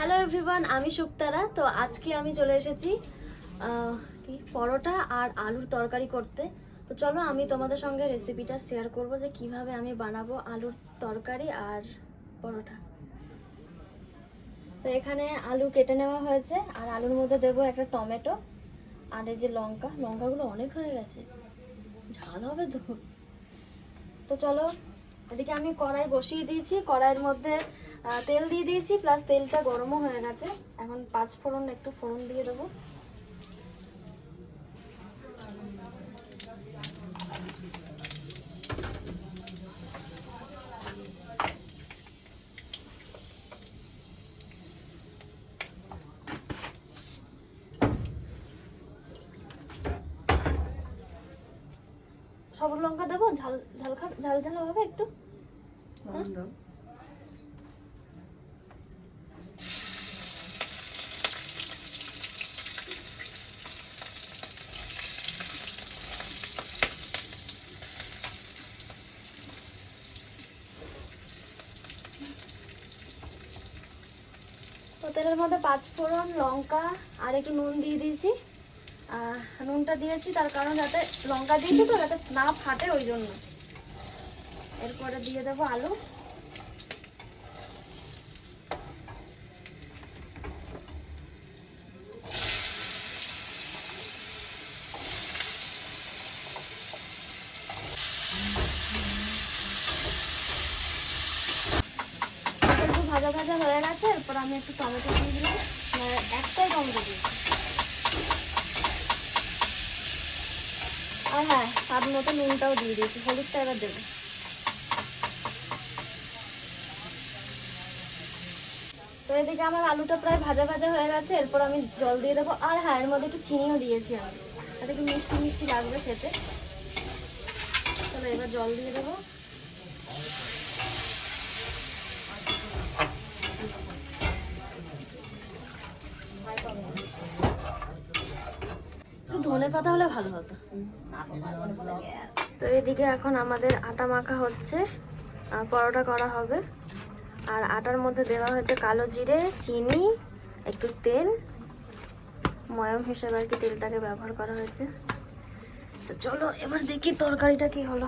Hello everyone, আমি শুক্তারা। তো আজকে আমি চলে এসেছি পরোটা আর আলুর তরকারি করতে। তো চলো আমি তোমাদের সঙ্গে রেসিপিটা শেয়ার করব যে কিভাবে আমি বানাবো আলুর তরকারি আর পরোটা। তো এখানে আলু কেটে নেওয়া হয়েছে আর আলুর মধ্যে দেবো একটা টমেটো আর এই যে লঙ্কাগুলো অনেক হয়ে গেছে, ঝাল হবে তো। তো চলো, এদিকে আমি কড়াই বসিয়ে দিয়েছি, কড়াইয়ের মধ্যে তেল দিয়ে দিয়েছি, প্লাস তেলটা গরমও হয়ে গেছে। এখন 5 ফোড়ন একটু ফোড়ন দিয়ে দেবো। সবুজ লঙ্কা দেবো, ঝাল ঝাল ঝাল ঝাল হবে একটু। তো তেলের মধ্যে 5 ফোড়ন, লঙ্কা আর একটু নুন দিয়ে দিয়েছি। নুনটা দিয়েছি তার কারণ যাতে লঙ্কা দিয়েছি তো যাতে না ফাটে, ওই জন্য। এরপরে দিয়ে দেবো আলু। একটু ভাজা ভাজা হয়ে গেছে, এরপর আমি একটু টমেটো দিয়ে দিলাম, একটাই টমেটো দিয়েছি। আর হ্যাঁ, স্বাদ মতো নুনটাও দিয়ে দিয়েছি, হলুদটা এবার দেবো। তো এদিকে আমার আলুটা প্রায় ভাজা ভাজা হয়ে গেছে, এরপর আমি জল দিয়ে দেবো। আর হ্যাঁ, এর মধ্যে একটু চিনিও দিয়েছি আমি, তাতে একটু মিষ্টি মিষ্টি লাগবে খেতে। চলো এবার জল দিয়ে দেবো। ধনে পাতা হলে ভালো হতো। তো এদিকে এখন আমাদের আটা মাখা হচ্ছে, পরোটা করা হবে। আর আটার মধ্যে দেওয়া হয়েছে কালো জিরে, চিনি, একটু তেল, ময়াম হিসেবে আর কি তেলটাকে ব্যবহার করা হয়েছে। তো চলো এবার দেখি তরকারিটা কি হলো।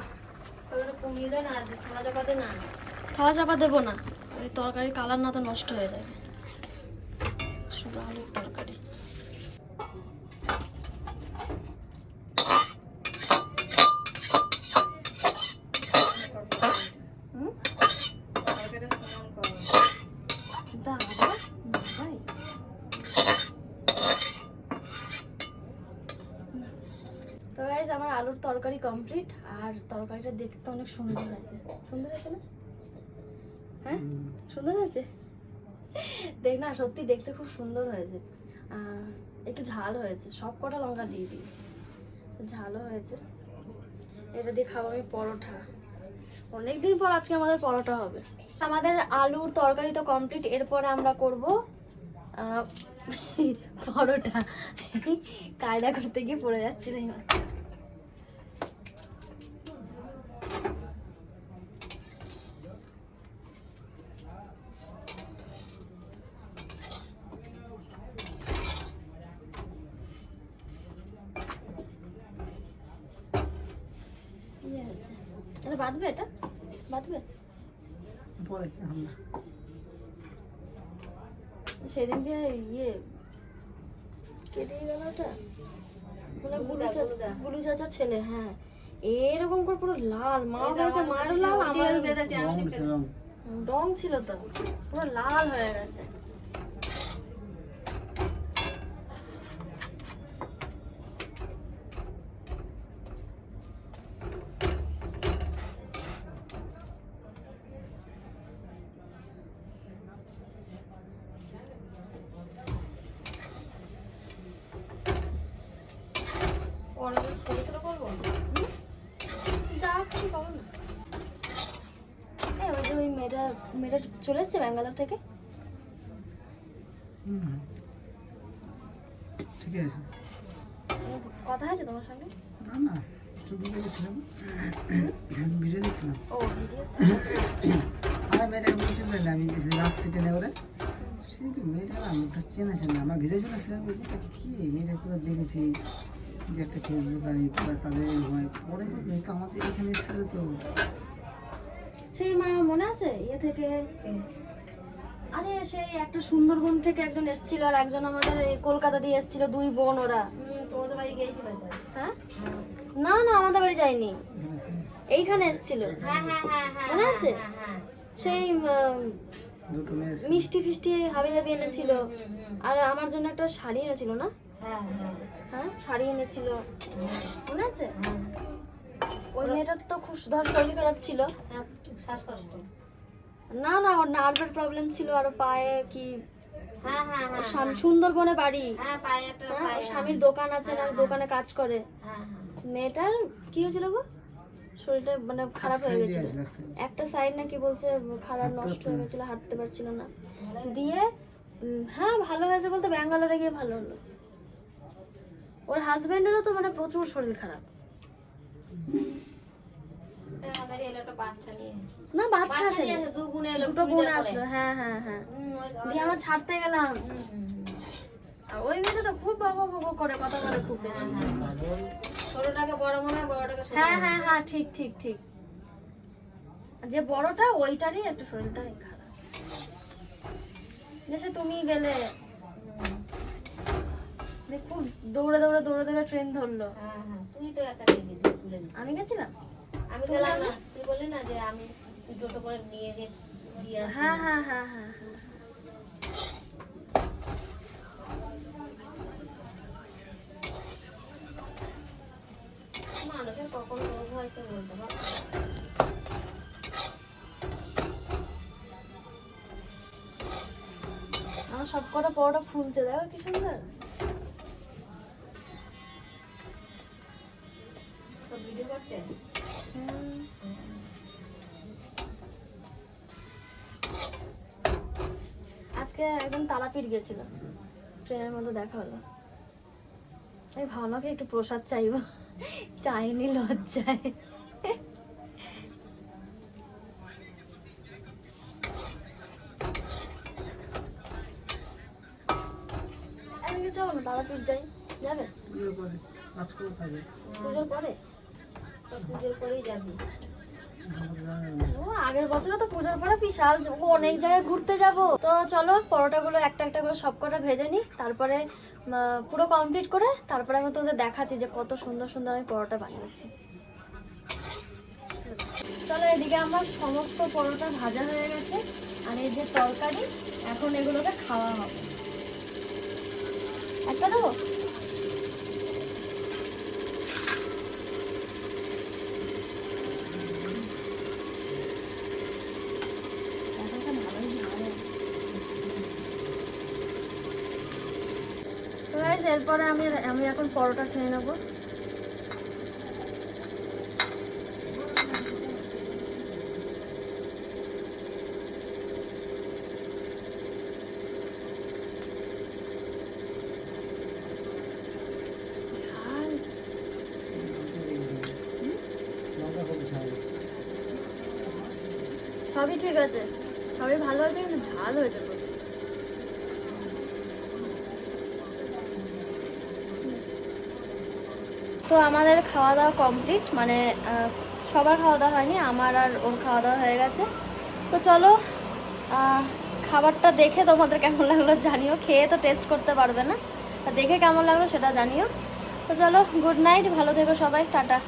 খাওয়া চাপা দেবো না, ওই তরকারির কালার না তো নষ্ট হয়ে যাবে। শুধু আলুর তরকারি। তো গাইস, আমার আলুর তরকারি কমপ্লিট। আর তরকারিটা দেখতে অনেক সুন্দর হয়েছে। সুন্দর হয়েছে না? হ্যাঁ, সুন্দর হয়েছে। দেখ না, সত্যি দেখতে খুব সুন্দর হয়েছে। একটু ঝাল হয়েছে, সব কটা লঙ্কা দিয়ে দিয়েছি, ঝালও হয়েছে। এটা দিয়ে খাবো আমি পরোটা। অনেকদিন পর আজকে আমাদের পরোটা হবে। আমাদের আলুর তরকারি তো কমপ্লিট, এরপরে আমরা করব পরোটা। কায়দা করতে গিয়ে পড়ে যাচ্ছি না। এটা বাঁধবে, এটা বাঁধবে সেদিনকে কেটে গেল ওটা, গুলু চাচার ছেলে। হ্যাঁ, এরকম করে পুরো লাল, মা বলছে মারও লাল, আমার রং ছিল তো, পুরো লাল হয়ে গেছে। ওই মেয়েটা চলে এসছে ব্যাঙ্গালোর থেকে। ঠিক আছে, কথা হয়েছে তোমার সঙ্গে? না না, শুধু দেখছিলাম, ভিডিও দেখছিলাম। ও ভিডিও। আমার মেয়েটাকে বলতে পারলে আমি লাস্ট সিটে নেই ওরে, সে সেদিনকে মেয়েটা না মুখটা চেনা চেনা আমার ভিডিও চলে আসছে মেয়েটা কি মেয়েটা কোথাও দেখেছি যে একটা ফেসবুক আর ইউটিউবে তাদের হয় পরে তো মেয়েটা আমাদের এখানে এসেছিল তো সেই মা মনে আছে ইয়ে থেকে, আরে সেই একটা সুন্দরবন থেকে একজন এসেছিল আর একজন আমাদের এই কলকাতা দিয়ে এসেছিল, দুই বোন ওরা। তোমাদের বাড়ি গিয়েছিল তো? হ্যাঁ না না আমাদের বাড়ি যায়নি, এইখানে এসেছিল হ্যাঁ হ্যাঁ হ্যাঁ হ্যাঁ মনে আছে? হ্যাঁ সেই দুটো মেয়ে এসেছিল। মিষ্টি ফিষ্টি হাবি জাবি এনেছিল আর আমার জন্য একটা শাড়ি এনেছিল না? হ্যাঁ হ্যাঁ হ্যাঁ শাড়ি এনেছিল মনে আছে? হ্যাঁ ওই মেয়েটার তো খুব ধর শরীর খারাপ ছিল। হ্যাঁ শ্বাসকষ্ট। না না ওর নার্ভের প্রবলেম ছিল আর পায়ে কি হ্যাঁ হ্যাঁ ওর হ্যাঁ সুন্দরবনে বাড়ি, হ্যাঁ পায়ে একটা হ্যাঁ, পায়ে ওর স্বামীর দোকান আছে না, দোকানে কাজ করে। হ্যাঁ হ্যাঁ মেয়েটার কি হয়েছিল গো, শরীরটা মানে খারাপ হয়ে গেছিল, একটা সাইড নাকি বলছে খারাপ নষ্ট হয়ে গেছিল, হাঁটতে পারছিল না। দিয়ে হ্যাঁ ভালো হয়েছে বলতে ব্যাঙ্গালোরে গিয়ে ভালো হলো। ওর হাজবেন্ডেরও তো মানে প্রচুর শরীর খারাপ। আমাদের এলো একটা বাচ্চা নিয়ে। না বাচ্চা বাচ্চা আসেনি, নিয়ে এসে দু বোনে এলো, দুটো বোন পুরীতে আসলো। পড়ে। হ্যাঁ হ্যাঁ হ্যাঁ ওই- দিয়ে আমরা ছাড়তে গেলাম হুম, হুম, হুম। আর ওই মেয়েটা তো খুব বকো বকো করে, কথা বলে খুব বেশি। ছোটটাকে বড় মনে হয়, বড়টাকে ছোট হ্যাঁ মনে হয়। হ্যাঁ হ্যাঁ ঠিক ঠিক ঠিক, যে বড়টা ওইটারই একটু শরীরটা খারাপ। দেশে তুমি গেলে দেখুন দৌড়ে দৌড়ে দৌড়ে দৌড়ে ট্রেন ধরলো, হ্যাঁ হ্যাঁ তুই তো একা নিয়ে গেছিস, তুলে দিস। আমি গেছিলাম। আমি গেলাম না, তুই বললি না যে আমি টোটো করে নিয়ে গিয়ে দিয়ে আসি। হ্যাঁ হ্যাঁ হ্যাঁ হ্যাঁ হ্যাঁ মানুষের কখন রোগ হয় তো বলতে পারবো না। আমার সব কটা পরোটা ফুলছে, দেখো কি সুন্দর। সব ভিডিও করছে। হুম। আজকে একদম তারাপীঠ গেছিল, ট্রেনের মধ্যে দেখা হলো। আমি ভাবলাম কি একটু প্রসাদ চাইবো, চাইনি লজ্জায়। এদিকে চলো না তারাপীঠ যাই, যাবে? পুজোর পরে কাজ করে থাকে পুজোর পরে? সব পুজোর পরেই যাবি। ও আগের বছরও তো পুজোর পরে বিশাল অনেক জায়গায় ঘুরতে যাব। তো চলো পরোটাগুলো একটা একটা করে সবকটা ভেজে নিই, তারপরে পুরো কমপ্লিট করে তারপরে আমি তোমাদের দেখাচ্ছি যে কত সুন্দর সুন্দর আমি পরোটা বানিয়েছি। চলো এদিকে আমার সমস্ত পরোটা ভাজা হয়ে গেছে আর এই যে তরকারি, এখন এগুলোকে খাওয়া হবে। একটা দেবো? তো গাইস এরপরে আমি এখন পরোটা খেয়ে নেবো। সবই ঠিক আছে, সবই ভালো হয়েছে কিন্তু ঝাল হয়েছে প্রচুর। তো আমাদের খাওয়া দাওয়া কমপ্লিট, মানে সবার খাওয়া দাওয়া হয়নি, আমার আর ওর খাওয়া দাওয়া হয়ে গেছে। তো চলো খাবারটা দেখে তোমাদের কেমন লাগলো জানিও, খেয়ে তো টেস্ট করতে পারবে না, দেখে কেমন লাগলো সেটা জানিও। তো চলো গুড নাইট, ভালো থেকো সবাই, টাটা।